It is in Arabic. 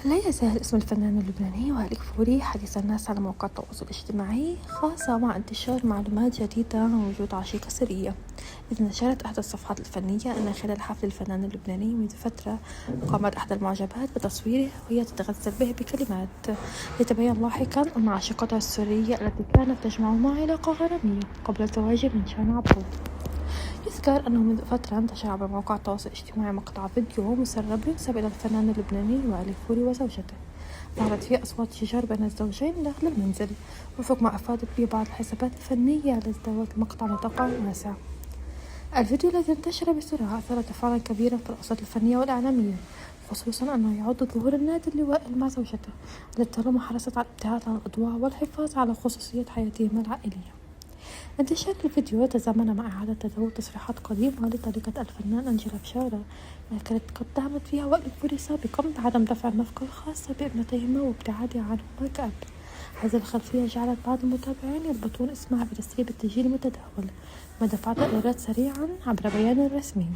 لا يزال اسم الفنان اللبناني وائل كفوري حديث الناس على مواقع التواصل الاجتماعي، خاصة مع انتشار معلومات جديدة عن وجود عشيقة سرية. إذ نشرت إحدى الصفحات الفنية أن خلال حفل الفنان اللبناني منذ فترة قامت إحدى المعجبات بتصويره وهي تتغزل به بكلمات، يتبين لاحقا أن عشيقتها السرية التي كانت تجمعهما علاقة غرامية قبل الزواج من شان عبود. يذكر أنه منذ فترة انتشر عبر مواقع التواصل الاجتماعي مقطع فيديو مسرب ينسب إلى الفنان اللبناني وائل كفوري وزوجته، ظهرت فيه أصوات شجار بين الزوجين داخل المنزل، وفق ما أفادت به بعض الحسابات الفنية التي ازدوت المقطع نطاقا واسع. الفيديو الذي انتشر بسرعة أثار تفاعلا كبيرا في الأوساط الفنية والإعلامية، خصوصا أنه يعد ظهور النادي لوائل مع زوجته التي طالما حرصت على الابتعاد عن الأضواء والحفاظ على خصوصية حياتهما العائلية. انتشار الفيديو تزامن مع إعادة تداول تصريحات قديمة لطريقة الفنان أنجيلا بشارة، كانت قد دعمت فيها وائل كفوري سابقا بعدم دفع النفقة الخاصة بابنتيهما وابتعادها عنهما كأب. هذه الخلفية جعلت بعض المتابعين يربطون اسمها بتسريب التسجيل المتداول، ما دفعت الإيراد سريعا عبر بيان رسمي.